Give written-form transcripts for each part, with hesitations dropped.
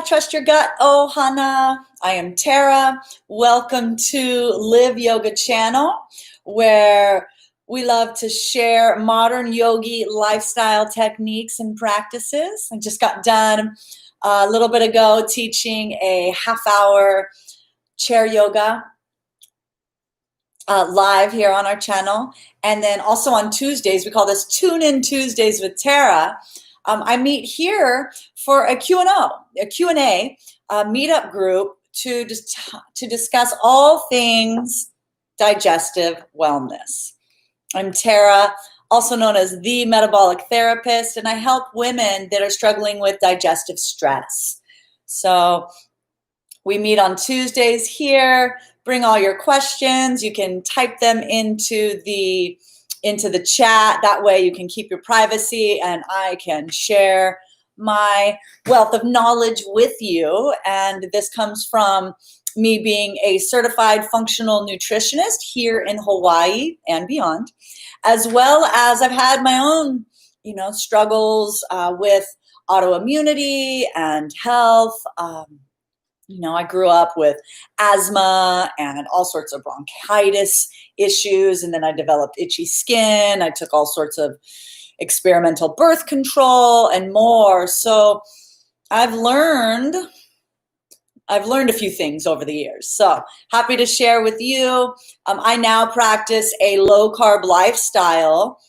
Trust Your Gut, Ohana. I am Tara. Welcome to Live Yoga Channel, where we love to share modern yogi lifestyle techniques and practices. I just got done a little bit ago teaching a half-hour chair yoga live here on our channel. And then also on Tuesdays, we call this Tune In Tuesdays with Tara. I meet here for a Q&A meetup group to discuss all things digestive wellness. I'm Tara, also known as the metabolic therapist, and I help women that are struggling with digestive stress. So we meet on Tuesdays here. Bring all your questions. You can type them into the chat. That way you can keep your privacy and I can share my wealth of knowledge with you. And this comes from me being a certified functional nutritionist here in Hawaii and beyond, as well as I've had my own, struggles with autoimmunity and health. I grew up with asthma and all sorts of bronchitis issues, and then I developed itchy skin. I took all sorts of experimental birth control and more. So I've learned a few things over the years. So happy to share with you. I now practice a low-carb lifestyle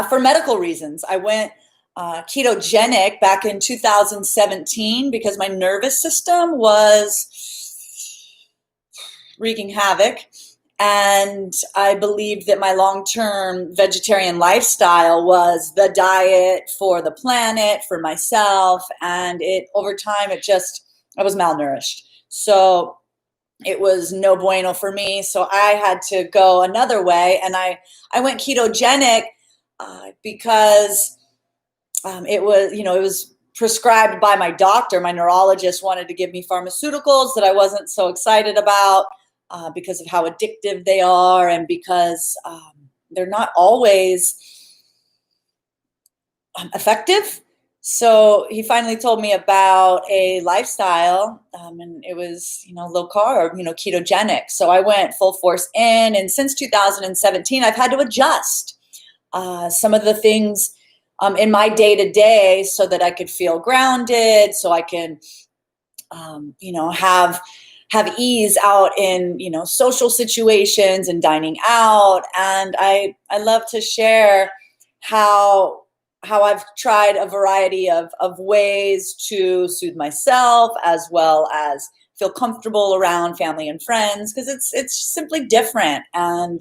for medical reasons. I went ketogenic back in 2017 because my nervous system was wreaking havoc, and I believed that my long-term vegetarian lifestyle was the diet for the planet, for myself, and over time I was malnourished. So it was no bueno for me. So I had to go another way, and I went ketogenic because it was prescribed by my doctor. My neurologist wanted to give me pharmaceuticals that I wasn't so excited about because of how addictive they are and because they're not always effective. So he finally told me about a lifestyle, and it was, low carb, ketogenic. So I went full force in, and since 2017, I've had to adjust some of the things in my day-to-day so that I could feel grounded, so I can, have ease out in, social situations and dining out. And I love to share how I've tried a variety of ways to soothe myself as well as feel comfortable around family and friends, because it's simply different. And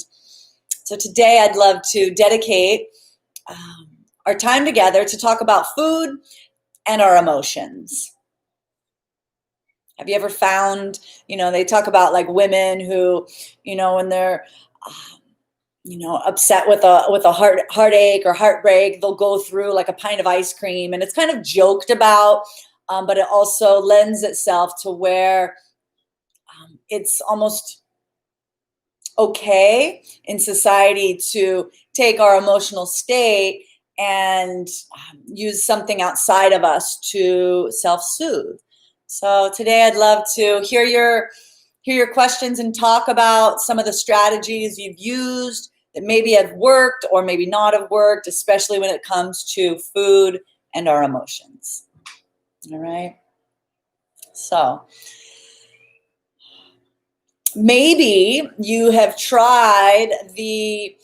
so today I'd love to dedicate our time together to talk about food and our emotions. Have you ever found, they talk about like women who, when they're, upset with a heartache or heartbreak, they'll go through like a pint of ice cream, and it's kind of joked about, but it also lends itself to where it's almost okay in society to take our emotional state and use something outside of us to self-soothe. So today I'd love to hear your questions and talk about some of the strategies you've used that maybe have worked or maybe not have worked, especially when it comes to food and our emotions. All right. So maybe you have tried the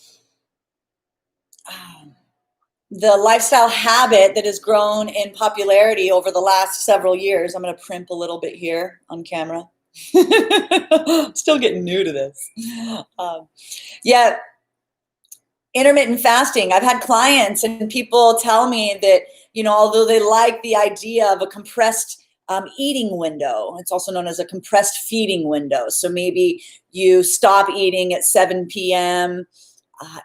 lifestyle habit that has grown in popularity over the last several years. I'm going to primp a little bit here on camera. Still getting new to this. Intermittent fasting. I've had clients and people tell me that, although they like the idea of a compressed eating window, it's also known as a compressed feeding window. So maybe you stop eating at 7 p.m.,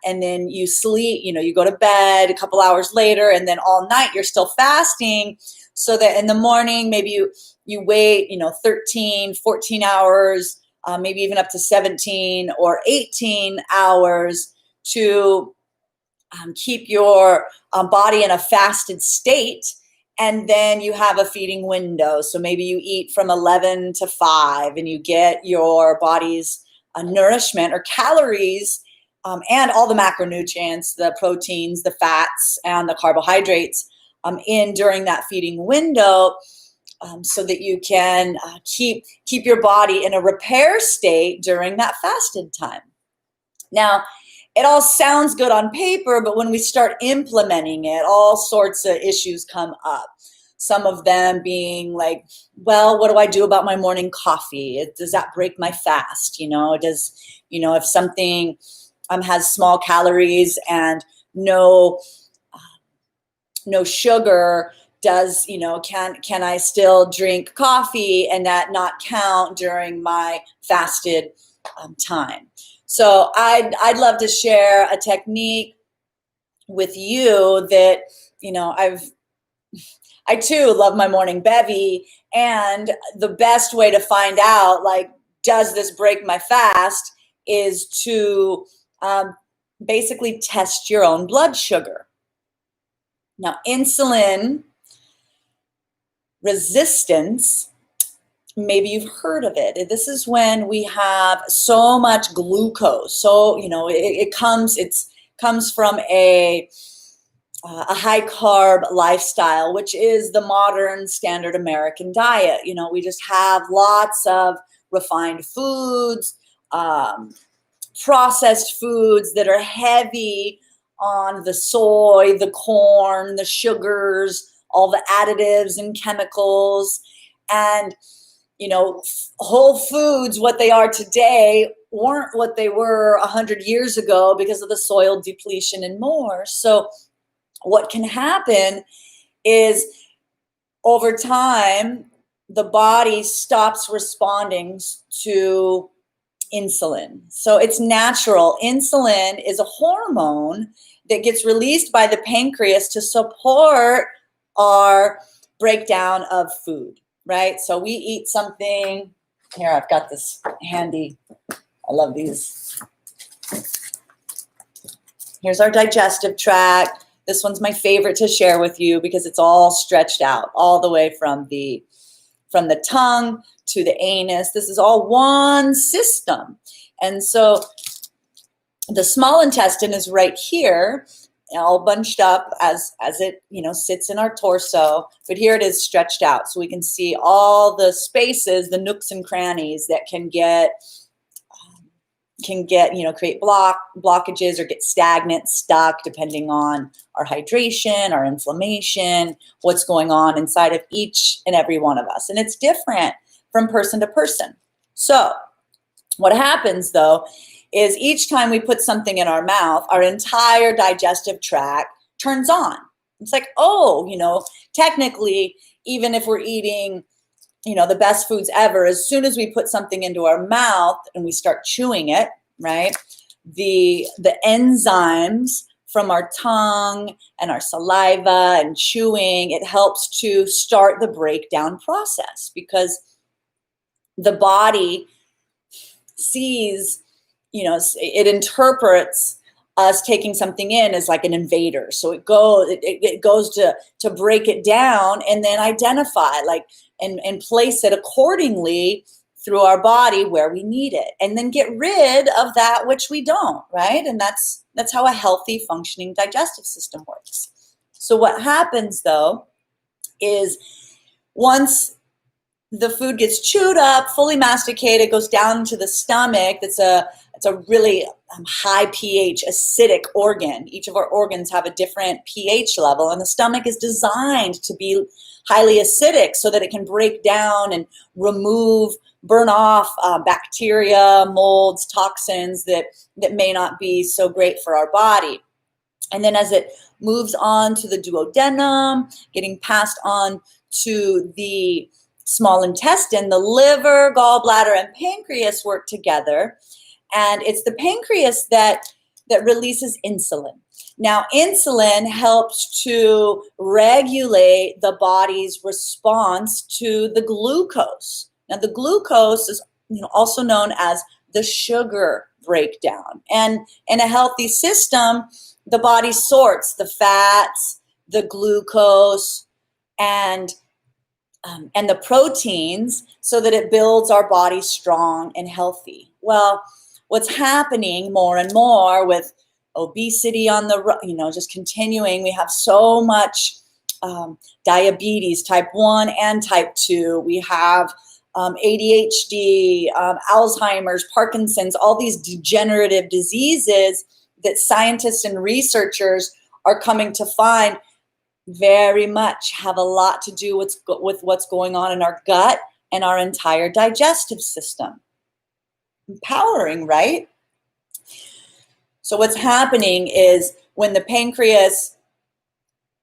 and then you sleep, you go to bed a couple hours later, and then all night you're still fasting, so that in the morning, maybe you wait, 13, 14 hours, maybe even up to 17 or 18 hours to keep your body in a fasted state. And then you have a feeding window. So maybe you eat from 11 to 5 and you get your body's nourishment or calories, and all the macronutrients, the proteins, the fats, and the carbohydrates in during that feeding window, so that you can keep your body in a repair state during that fasted time. Now, it all sounds good on paper, but when we start implementing it, all sorts of issues come up. Some of them being like, well, what do I do about my morning coffee? Does that break my fast? If something has small calories and no sugar, can I still drink coffee and that not count during my fasted time? So I'd love to share a technique with you that, I too love my morning bevy, and the best way to find out, like, does this break my fast, is to basically test your own blood sugar. Now, insulin resistance, maybe you've heard of it. This is when we have so much glucose. So, it comes from a high carb lifestyle, which is the modern standard American diet. We just have lots of refined foods, processed foods that are heavy on the soy, the corn, the sugars, all the additives and chemicals. And whole foods, what they are today, weren't what they were 100 years ago because of the soil depletion and more. So what can happen is, over time, the body stops responding to insulin. So it's natural. Insulin is a hormone that gets released by the pancreas to support our breakdown of food, right? So we eat something. Here, I've got this handy. I love these. Here's our digestive tract. This one's my favorite to share with you because it's all stretched out all the way from the tongue to the anus. This is all one system. And so the small intestine is right here, all bunched up as it sits in our torso, but here it is stretched out, so we can see all the spaces, the nooks and crannies that can get create blockages or get stagnant, stuck, depending on our hydration, our inflammation, what's going on inside of each and every one of us. And it's different from person to person. So what happens, though, is each time we put something in our mouth, our entire digestive tract turns on. It's like, technically, even if we're eating the best foods ever, as soon as we put something into our mouth and we start chewing it, right, the enzymes from our tongue and our saliva and chewing, it helps to start the breakdown process, because the body sees, it interprets us taking something in as like an invader. So it goes to break it down and then identify, and place it accordingly through our body where we need it, and then get rid of that which we don't, right? And that's how a healthy, functioning digestive system works. So what happens, though, is once the food gets chewed up, fully masticated, goes down to the stomach. It's a really high pH, acidic organ. Each of our organs have a different pH level, and the stomach is designed to be highly acidic so that it can break down and burn off bacteria, molds, toxins that may not be so great for our body. And then as it moves on to the duodenum, getting passed on to the small intestine, the liver, gallbladder, and pancreas work together. And it's the pancreas that releases insulin. Now, insulin helps to regulate the body's response to the glucose. Now, the glucose is also known as the sugar breakdown. And in a healthy system, the body sorts the fats, the glucose, and the proteins so that it builds our body strong and healthy. Well, what's happening more and more with obesity on the, just continuing, we have so much diabetes, type 1 and type 2. We have ADHD, Alzheimer's, Parkinson's, all these degenerative diseases that scientists and researchers are coming to find very much have a lot to do with what's going on in our gut and our entire digestive system. Empowering, right? So what's happening is when the pancreas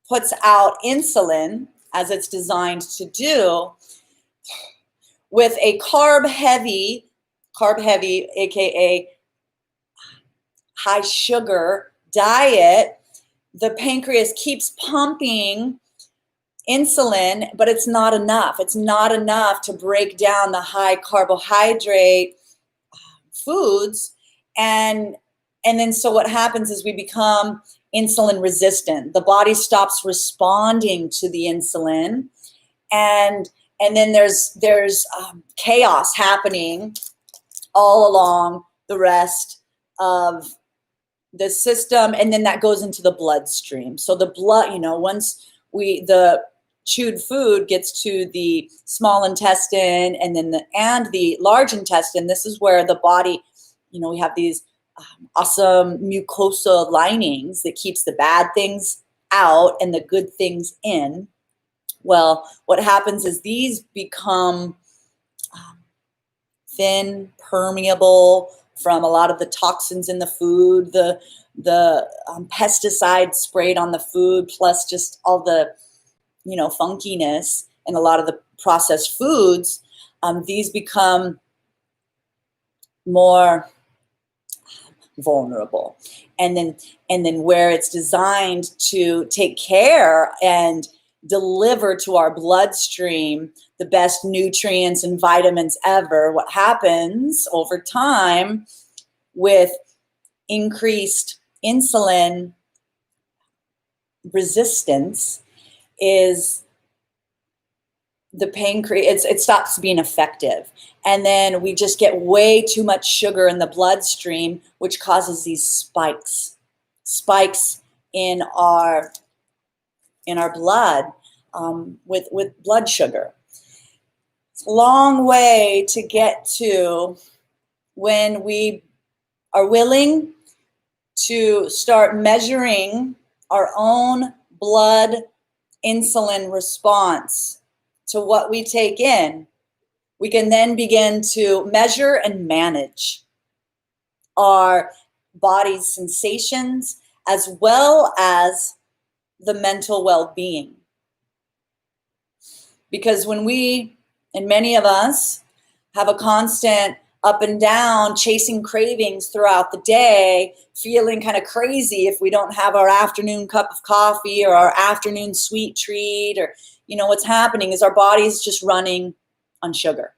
puts out insulin, as it's designed to do, with a carb heavy, aka high sugar diet, the pancreas keeps pumping insulin, but it's not enough. It's not enough to break down the high carbohydrate foods. And then so what happens is we become insulin resistant. The body stops responding to the insulin. And then there's chaos happening all along the rest of the system, and then that goes into the bloodstream. So the blood, once the chewed food gets to the small intestine and then the large intestine, this is where the body, we have these awesome mucosa linings that keeps the bad things out and the good things in. Well, what happens is these become thin, permeable from a lot of the toxins in the food, the pesticides sprayed on the food, plus just all the, funkiness in a lot of the processed foods. These become more vulnerable. And then where it's designed to take care and deliver to our bloodstream the best nutrients and vitamins ever, what happens over time with increased insulin resistance is the pancreas, it stops being effective. And then we just get way too much sugar in the bloodstream, which causes these spikes in our blood with blood sugar. It's a long way to get to when we are willing to start measuring our own blood insulin response to what we take in. We can then begin to measure and manage our body's sensations as well as the mental well-being. Because when we, and many of us, have a constant up and down, chasing cravings throughout the day, feeling kind of crazy if we don't have our afternoon cup of coffee or our afternoon sweet treat, or, what's happening is our body's just running on sugar.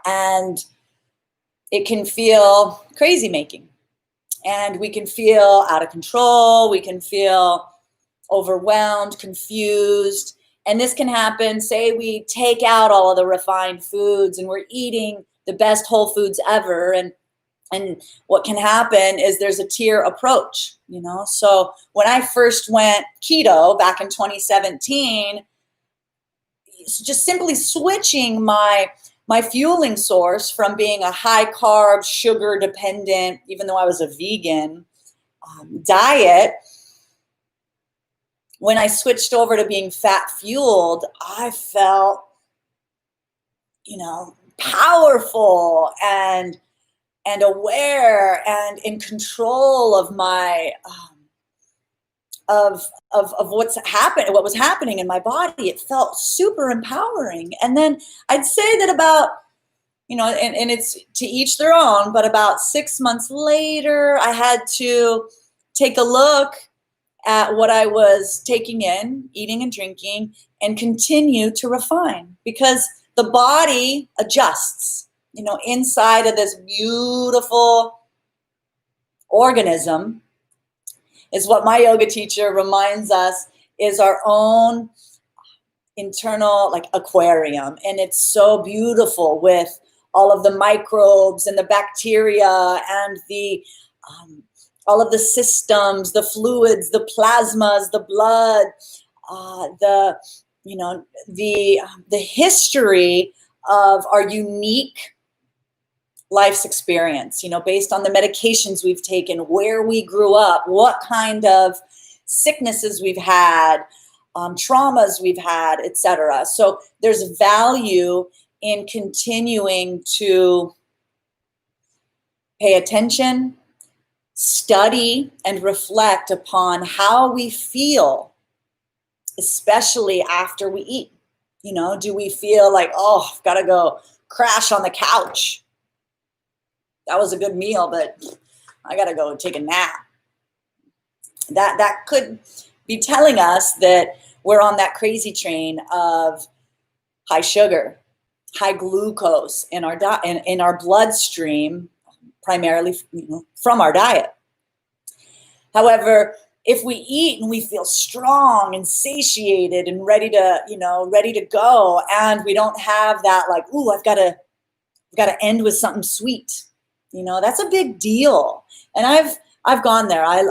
And it can feel crazy making. And we can feel out of control. We can feel overwhelmed, confused. And this can happen, say we take out all of the refined foods and we're eating the best whole foods ever. And what can happen is there's a tier approach, So when I first went keto back in 2017, just simply switching my fueling source from being a high carb, sugar dependent, even though I was a vegan diet, when I switched over to being fat fueled, I felt, powerful and aware and in control of my of what was happening in my body. It felt super empowering. And then I'd say that about, and it's to each their own, but about 6 months later, I had to take a look at what I was taking in, eating and drinking, and continue to refine, because the body adjusts, inside of this beautiful organism is what my yoga teacher reminds us is our own internal like aquarium, and it's so beautiful with all of the microbes and the bacteria and the all of the systems, the fluids, the plasmas, the blood, the the history of our unique life's experience, based on the medications we've taken, where we grew up, what kind of sicknesses we've had, traumas we've had, etc. So there's value in continuing to pay attention, study, and reflect upon how we feel, especially after we eat. Do we feel like, oh, I've got to go crash on the couch? That was a good meal, but I got to go take a nap. That could be telling us that we're on that crazy train of high sugar, high glucose in our in our bloodstream, primarily from our diet. However, if we eat and we feel strong and satiated and ready to go, and we don't have that like, ooh, I've got to end with something sweet, that's a big deal. And I've gone there. I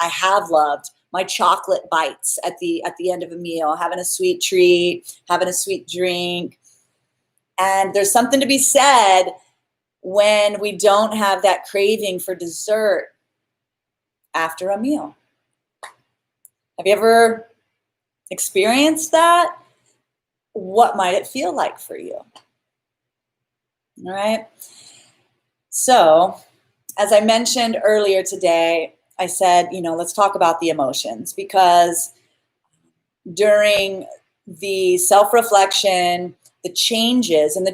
have loved my chocolate bites at the end of a meal, having a sweet treat, having a sweet drink. And there's something to be said when we don't have that craving for dessert after a meal. Have you ever experienced that? What might it feel like for you? All right. So, as I mentioned earlier today, I said, let's talk about the emotions, because during the self-reflection, the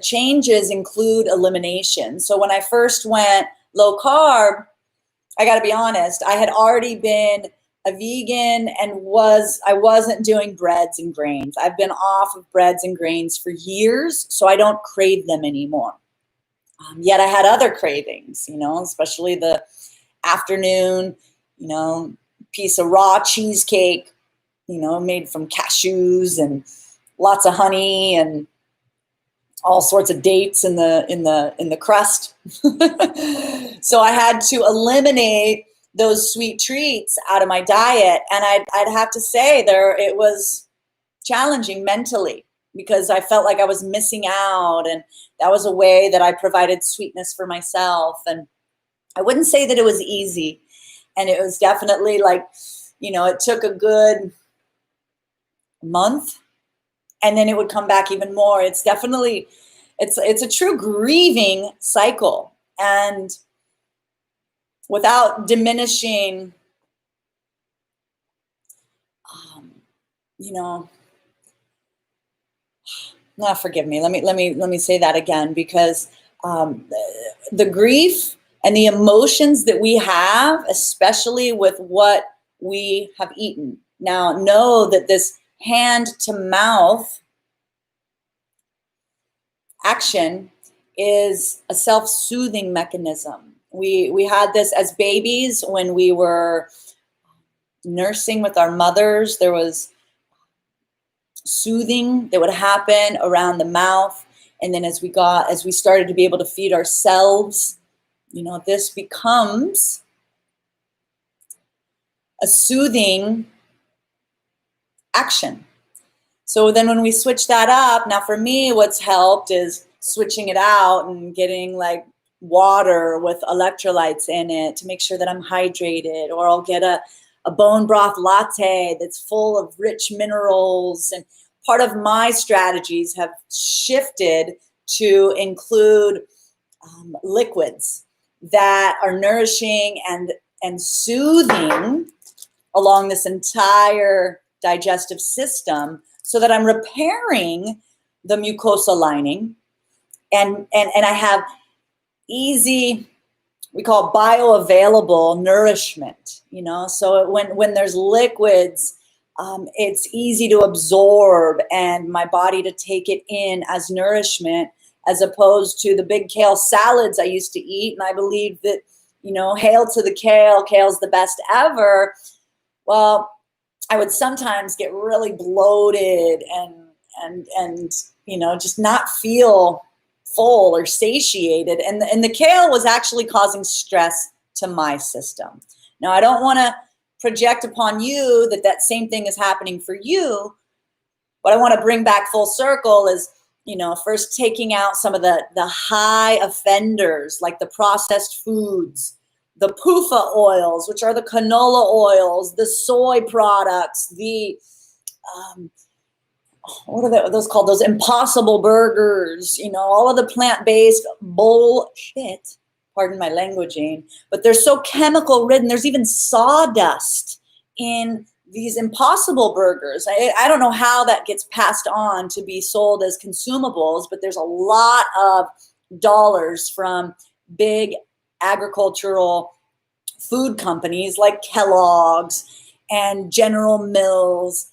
changes include elimination. So when I first went low carb, I got to be honest, I had already been a vegan and I wasn't doing breads and grains. I've been off of breads and grains for years, so I don't crave them anymore. Yet I had other cravings, especially the afternoon, piece of raw cheesecake, made from cashews and lots of honey and all sorts of dates in the crust. So I had to eliminate those sweet treats out of my diet, and I'd have to say it was challenging mentally, because I felt like I was missing out, and that was a way that I provided sweetness for myself. And I wouldn't say that it was easy, and it was definitely like, it took a good month, and then it would come back even more. It's definitely, it's a true grieving cycle. And without diminishing, forgive me. Let me say that again, because the grief and the emotions that we have, especially with what we have eaten. Now, know that this hand to mouth action is a self-soothing mechanism. We had this as babies when we were nursing with our mothers. There was soothing that would happen around the mouth, and then as we started to be able to feed ourselves, this becomes a soothing action. So then when we switch that up, now for me, what's helped is switching it out and getting like water with electrolytes in it to make sure that I'm hydrated, or I'll get a bone broth latte that's full of rich minerals. And part of my strategies have shifted to include liquids that are nourishing and soothing along this entire digestive system, so that I'm repairing the mucosa lining, and I have easy, we call bioavailable nourishment, so when there's liquids, it's easy to absorb and my body to take it in as nourishment, as opposed to the big kale salads I used to eat. And I believe that, hail to the kale, kale's the best ever. Well, I would sometimes get really bloated and just not feel full or satiated. And the kale was actually causing stress to my system. Now, I don't want to project upon you that same thing is happening for you. What I want to bring back full circle is, first taking out some of the high offenders, like the processed foods, the PUFA oils, which are the canola oils, the soy products, the what are those called? Those impossible burgers, all of the plant-based bullshit, pardon my languaging, but they're so chemical ridden. There's even sawdust in these impossible burgers. I don't know how that gets passed on to be sold as consumables, but there's a lot of dollars from big agricultural food companies like Kellogg's and General Mills,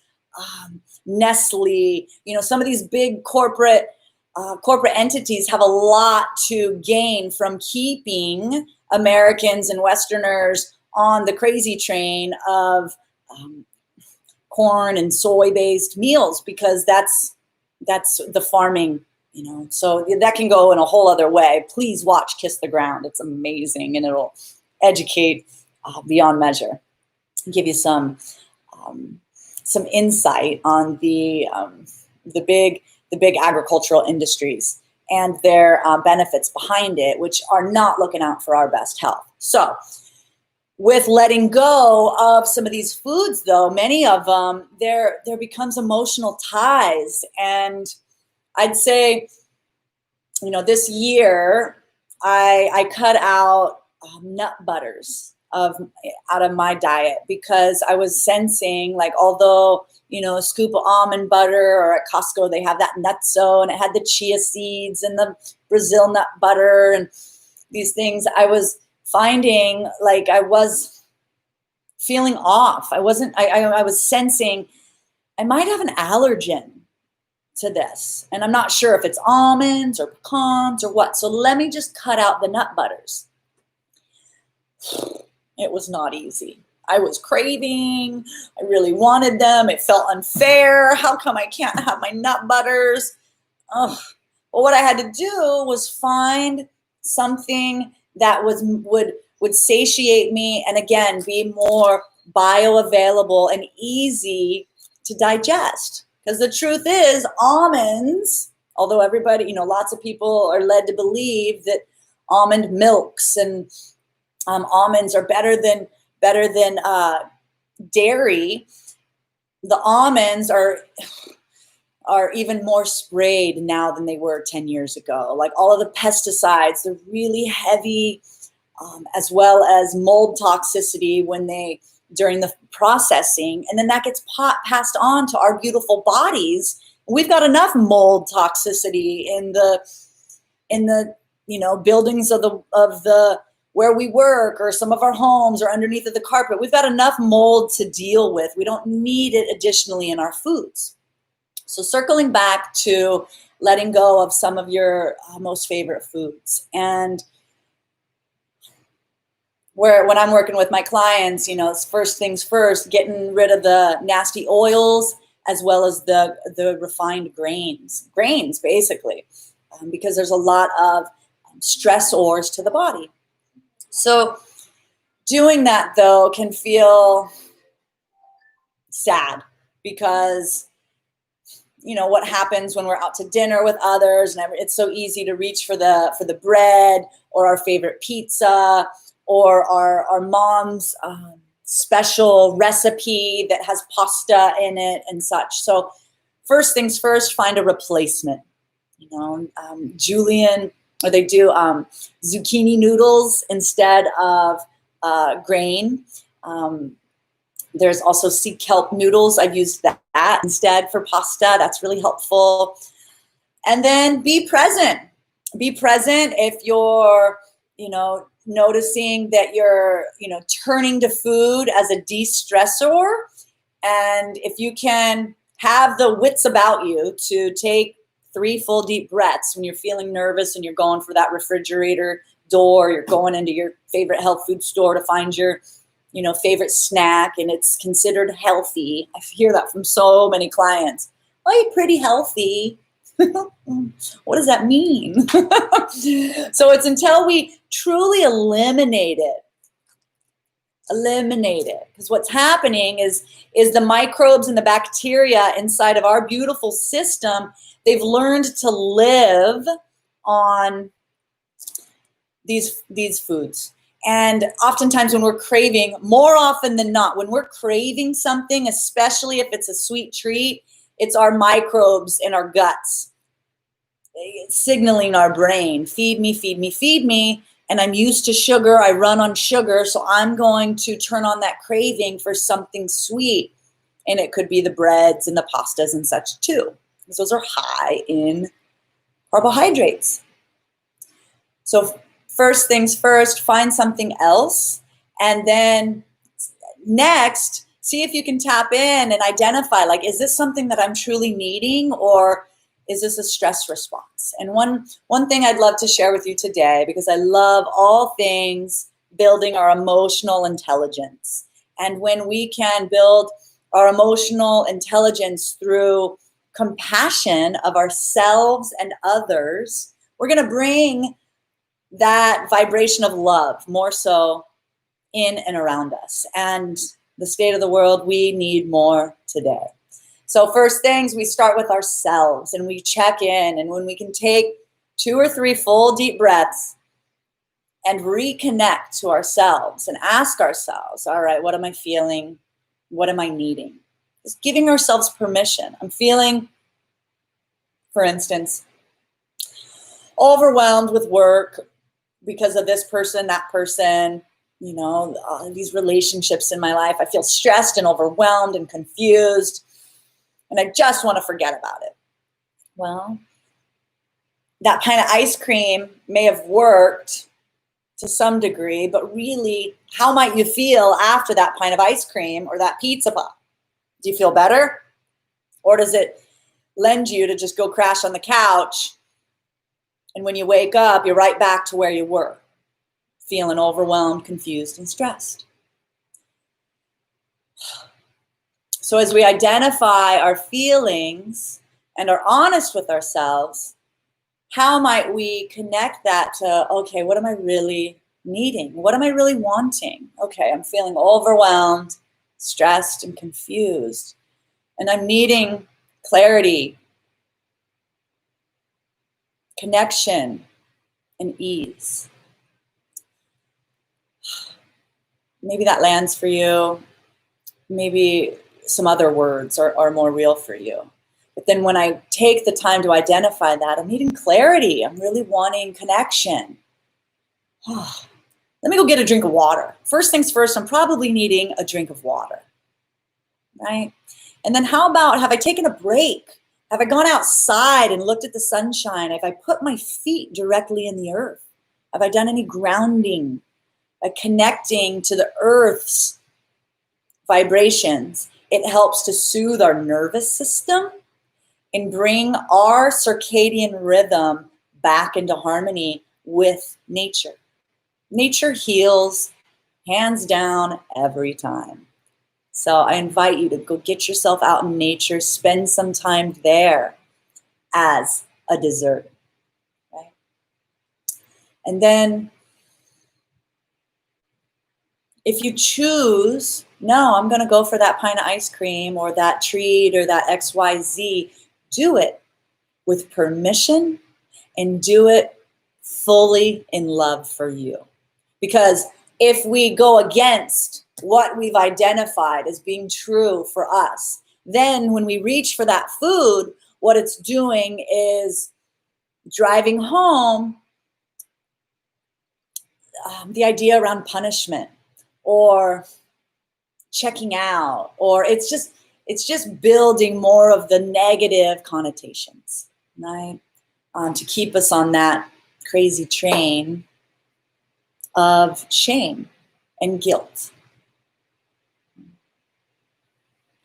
Nestle. Some of these big corporate entities have a lot to gain from keeping Americans and Westerners on the crazy train of corn and soy-based meals, because that's the farming. So that can go in a whole other way. Please watch Kiss the Ground. It's amazing, and it'll educate beyond measure, give you some insight on the big agricultural industries and their benefits behind it, which are not looking out for our best health. So with letting go of some of these foods, though, many of them, there becomes emotional ties. And I'd say, this year I cut out nut butters out of my diet, because I was sensing, like, although, a scoop of almond butter, or at Costco, they have that nutso, and it had the chia seeds and the Brazil nut butter and these things, I was finding like I was feeling off. I was sensing I might have an allergen to this, and I'm not sure if it's almonds or pecans or what. So let me just cut out the nut butters. It was not easy. I was craving. I really wanted them. It felt unfair. How come I can't have my nut butters? Ugh. Well, what I had to do was find something that would satiate me, and again, be more bioavailable and easy to digest. Because the truth is, almonds, although everybody, lots of people are led to believe that almond milks and almonds are better than dairy, the almonds are even more sprayed now than they were 10 years ago. Like, all of the pesticides, they're really heavy, as well as mold toxicity during the processing. And then that gets passed on to our beautiful bodies. We've got enough mold toxicity in the buildings of the where we work, or some of our homes, or underneath of the carpet. We've got enough mold to deal with. We don't need it additionally in our foods. So circling back to letting go of some of your most favorite foods. And when I'm working with my clients, it's first things first, getting rid of the nasty oils, as well as the refined grains basically, because there's a lot of stressors to the body. So doing that, though, can feel sad, because what happens when we're out to dinner with others, and it's so easy to reach for the bread, or our favorite pizza, or our mom's special recipe that has pasta in it and such. So first things first, find a replacement. Julian, or they do zucchini noodles instead of grain. There's also sea kelp noodles. I've used that instead for pasta. That's really helpful. And then be present. Be present if you're, noticing that you're, turning to food as a de-stressor. And if you can have the wits about you to take 3 full deep breaths when you're feeling nervous and you're going for that refrigerator door, you're going into your favorite health food store to find your favorite snack and it's considered healthy. I hear that from so many clients. Oh, you're pretty healthy. What does that mean? So it's until we truly eliminate it, because what's happening is the microbes and the bacteria inside of our beautiful system, they've learned to live on these foods. And oftentimes when we're craving, more often than not, when we're craving something, especially if it's a sweet treat, it's our microbes in our guts signaling our brain, feed me, feed me, feed me. And I'm used to sugar. I run on sugar. So I'm going to turn on that craving for something sweet. And it could be the breads and the pastas and such too, because those are high in carbohydrates. So first things first, find something else. And then next, see if you can tap in and identify, like, is this something that I'm truly needing, or is this a stress response? And one thing I'd love to share with you today, because I love all things building our emotional intelligence. And when we can build our emotional intelligence through compassion of ourselves and others, we're going to bring that vibration of love more so in and around us. And the state of the world, we need more today. So first things, we start with ourselves and we check in. And when we can take 2 or 3 full deep breaths and reconnect to ourselves and ask ourselves, all right, what am I feeling? What am I needing? Just giving ourselves permission. I'm feeling, for instance, overwhelmed with work because of this person, that person, these relationships in my life. I feel stressed and overwhelmed and confused, and I just want to forget about it. Well, that kind of ice cream may have worked to some degree, but really, how might you feel after that pint of ice cream or that pizza pop? Do you feel better? Or does it lend you to just go crash on the couch, and when you wake up, you're right back to where you were, feeling overwhelmed, confused, and stressed? So as we identify our feelings and are honest with ourselves, how might we connect that to, okay, what am I really needing? What am I really wanting? Okay, I'm feeling overwhelmed, stressed, and confused, and I'm needing clarity, connection, and ease. Maybe that lands for you. Maybe some other words are more real for you. But then when I take the time to identify that, I'm needing clarity. I'm really wanting connection. Let me go get a drink of water. First things first, I'm probably needing a drink of water, right? And then how about, have I taken a break? Have I gone outside and looked at the sunshine? Have I put my feet directly in the earth? Have I done any grounding by connecting to the earth's vibrations? It helps to soothe our nervous system and bring our circadian rhythm back into harmony with nature. Nature heals, hands down, every time. So I invite you to go get yourself out in nature, spend some time there as a dessert, right? And then if you choose, no, I'm going to go for that pint of ice cream or that treat or that XYZ, do it with permission and do it fully in love for you. Because if we go against what we've identified as being true for us, then when we reach for that food, what it's doing is driving home the idea around punishment or checking out, or it's just building more of the negative connotations, right? To keep us on that crazy train of shame and guilt.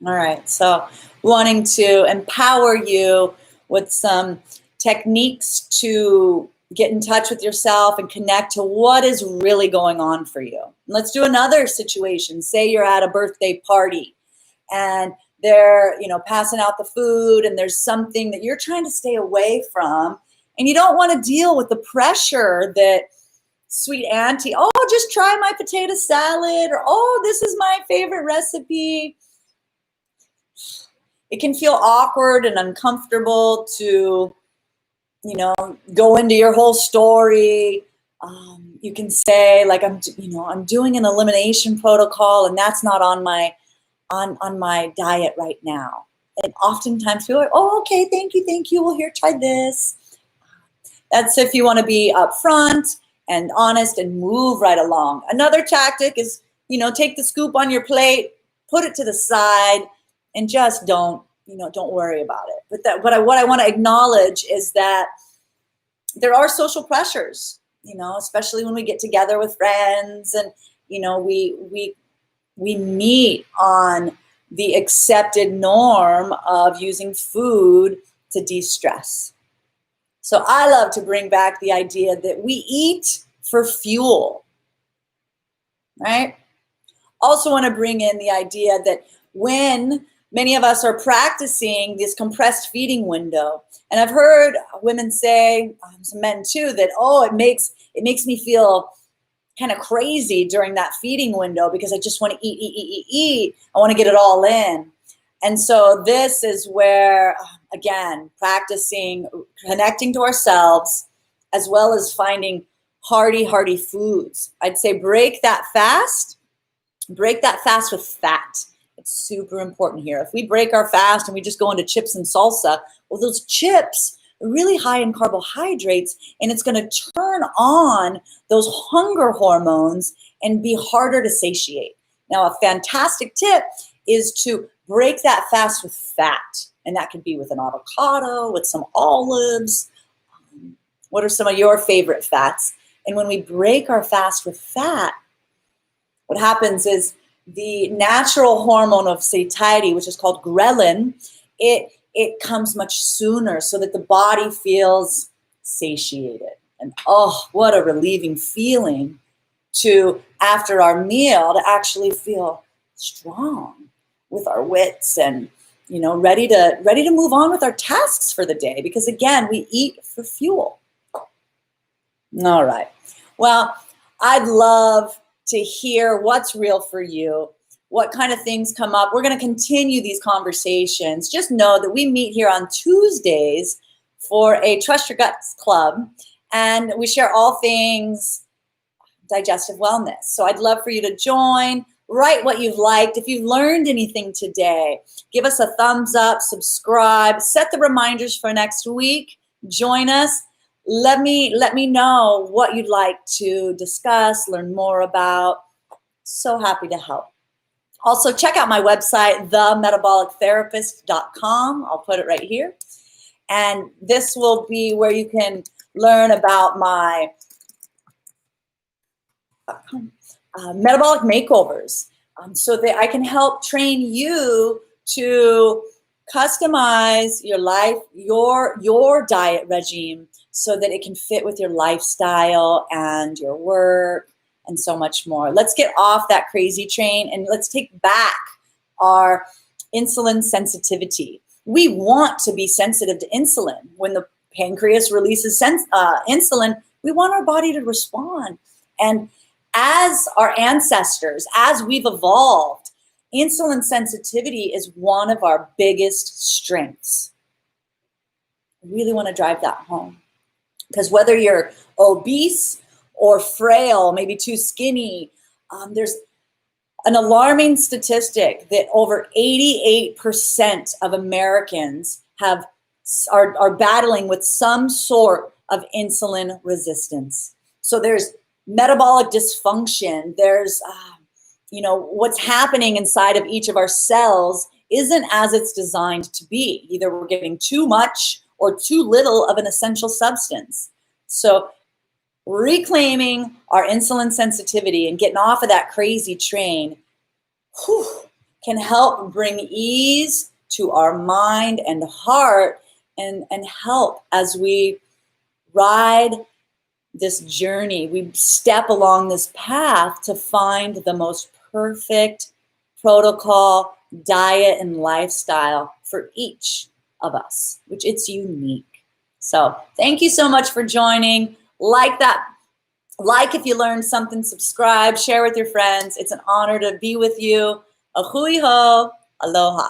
All right, so wanting to empower you with some techniques to get in touch with yourself and connect to what is really going on for you. Let's do another situation. Say you're at a birthday party and they're, passing out the food, and there's something that you're trying to stay away from, and you don't want to deal with the pressure that sweet auntie, oh, just try my potato salad, or oh, this is my favorite recipe. It can feel awkward and uncomfortable to, go into your whole story. You can say, like, I'm doing an elimination protocol, and that's not on my diet right now. And oftentimes people are like, oh, okay, thank you. Well, here, try this. That's if you want to be upfront and honest and move right along. Another tactic is, take the scoop on your plate, put it to the side, and just don't worry about it. But what I want to acknowledge is that there are social pressures, especially when we get together with friends, and, we meet on the accepted norm of using food to de-stress. So I love to bring back the idea that we eat for fuel, right? Also want to bring in the idea that when many of us are practicing this compressed feeding window, and I've heard women say, some men too, that, oh, it makes me feel kind of crazy during that feeding window because I just want to eat. I want to get it all in. And so this is where, again, practicing connecting to ourselves, as well as finding hearty foods. I'd say break that fast with fat. It's super important here. If we break our fast and we just go into chips and salsa, well, those chips are really high in carbohydrates, and it's going to turn on those hunger hormones and be harder to satiate. Now, a fantastic tip is to break that fast with fat, and that could be with an avocado, with some olives. What are some of your favorite fats? And when we break our fast with fat, what happens is the natural hormone of satiety, which is called ghrelin, it comes much sooner, so that the body feels satiated. And oh, what a relieving feeling to, after our meal, to actually feel strong with our wits and, ready to move on with our tasks for the day, because again, we eat for fuel. All right. Well, I'd love to hear what's real for you, what kind of things come up. We're going to continue these conversations. Just know that we meet here on Tuesdays for a Trust Your Guts Club, and we share all things digestive wellness. So I'd love for you to join, write what you've liked. If you've learned anything today, give us a thumbs up, subscribe, set the reminders for next week, join us. Let me know what you'd like to discuss, learn more about. So happy to help. Also, check out my website, themetabolictherapist.com. I'll put it right here. And this will be where you can learn about my metabolic makeovers, so that I can help train you to customize your life, your diet regime, so that it can fit with your lifestyle and your work and so much more. Let's get off that crazy train and let's take back our insulin sensitivity. We want to be sensitive to insulin. When the pancreas releases insulin, we want our body to respond. And as our ancestors, as we've evolved, insulin sensitivity is one of our biggest strengths. I really want to drive that home. Because whether you're obese or frail, maybe too skinny, there's an alarming statistic that over 88% of Americans are battling with some sort of insulin resistance. So there's metabolic dysfunction. There's, what's happening inside of each of our cells isn't as it's designed to be. Either we're getting too much or too little of an essential substance. So reclaiming our insulin sensitivity and getting off of that crazy train can help bring ease to our mind and heart, and help as we ride this journey. We step along this path to find the most perfect protocol, diet, and lifestyle for each of us, which it's unique. So thank you so much for joining. Like if you learned something, subscribe, share with your friends. It's an honor to be with you. A hui ho, aloha.